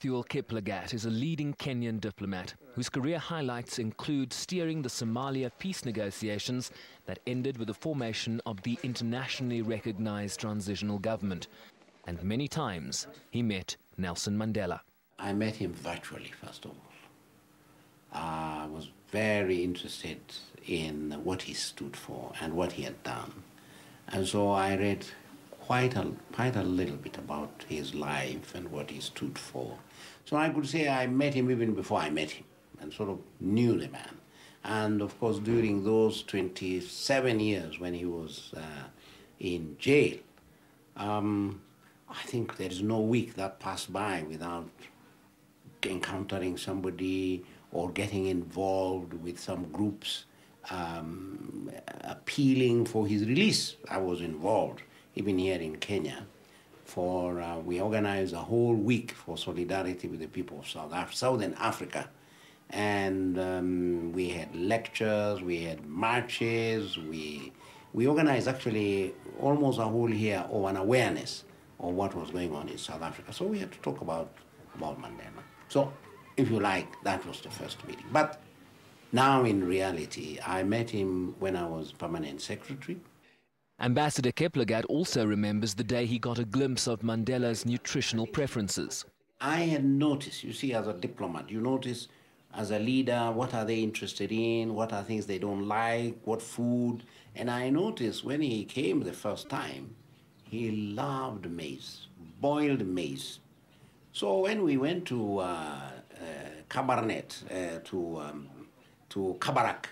Bethuel Kiplagat is a leading Kenyan diplomat whose career highlights include steering the Somalia peace negotiations that ended with the formation of the internationally recognized transitional government. And many times he met Nelson Mandela. I met him virtually, first of all. I was very interested in what he stood for and what he had done. And so I read quite a little bit about his life and what he stood for. So I could say I met him even before I met him and sort of knew the man. And of course, during those 27 years when he was in jail, I think there is no week that passed by without encountering somebody or getting involved with some groups appealing for his release. I was involved, even here in Kenya, we organized a whole week for solidarity with the people of Southern Africa. And we had lectures, we had marches, we organized actually almost a whole year of an awareness of what was going on in South Africa. So we had to talk about Mandela. So, if you like, that was the first meeting. But now in reality, I met him when I was permanent secretary. Ambassador Kiplagat also remembers the day he got a glimpse of Mandela's nutritional preferences. I had noticed, you see, as a diplomat, you notice as a leader, what are they interested in, what are things they don't like, what food. And I noticed when he came the first time, he loved maize, boiled maize. So when we went to Cabernet, to Kabarak,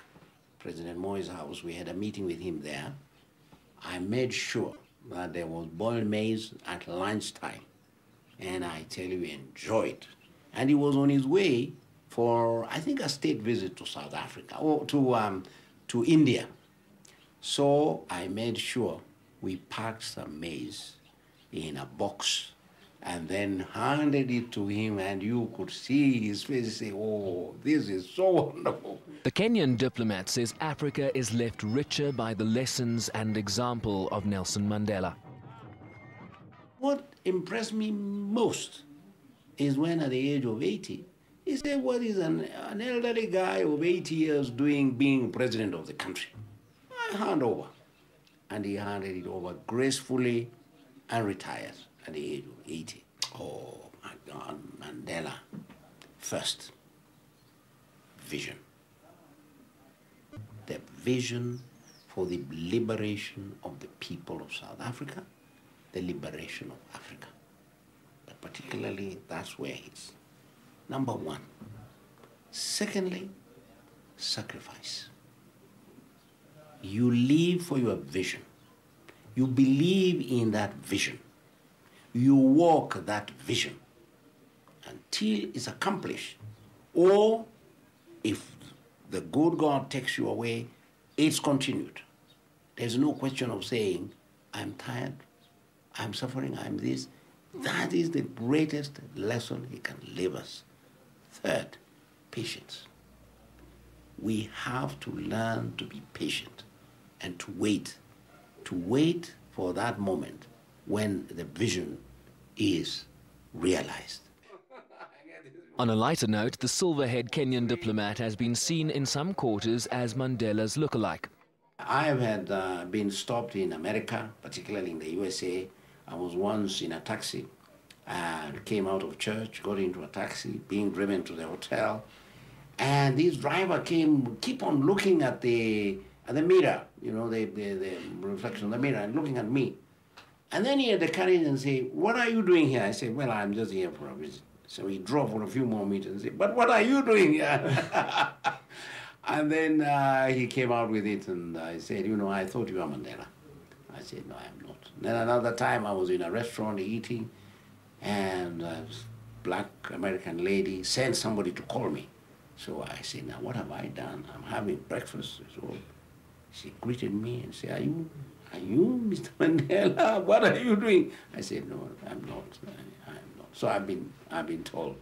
President Moi's house, we had a meeting with him there. I made sure that there was boiled maize at lunchtime. And I tell you, he enjoyed. And he was on his way for, I think, a state visit to South Africa, or to India. So I made sure we packed some maize in a box and then handed it to him, and you could see his face say, oh, this is so wonderful. The Kenyan diplomat says Africa is left richer by the lessons and example of Nelson Mandela. What impressed me most is when at the age of 80, he said, what is an elderly guy of 80 years doing being president of the country? I hand over. And he handed it over gracefully and retired at the age of 80. Oh, my God, Mandela. First, vision. The vision for the liberation of the people of South Africa, the liberation of Africa. But particularly, that's where he's number one. Secondly, sacrifice. You live for your vision. You believe in that vision. You walk that vision until it's accomplished. Or if the good God takes you away, it's continued. There's no question of saying, I'm tired, I'm suffering, I'm this. That is the greatest lesson he can leave us. Third, patience. We have to learn to be patient and to wait for that moment when the vision is realized. On a lighter note, the silver-haired Kenyan diplomat has been seen in some quarters as Mandela's lookalike. I have had been stopped in America, particularly in the USA. I was once in a taxi and came out of church, got into a taxi, being driven to the hotel, and this driver keep on looking at the mirror, you know, the reflection of the mirror, and looking at me. And then he had the courage and say, what are you doing here? I said, well, I'm just here for a visit. So he drove for a few more meters and said, but what are you doing here? And then he came out with it, and I said, you know, I thought you were Mandela. I said, no, I am not. Then another time I was in a restaurant eating, and a black American lady sent somebody to call me. So I said, now what have I done? I'm having breakfast. So she greeted me and said, are you Mr. Mandela? What are you doing? I said, no, I'm not. I'm not. So I've been told.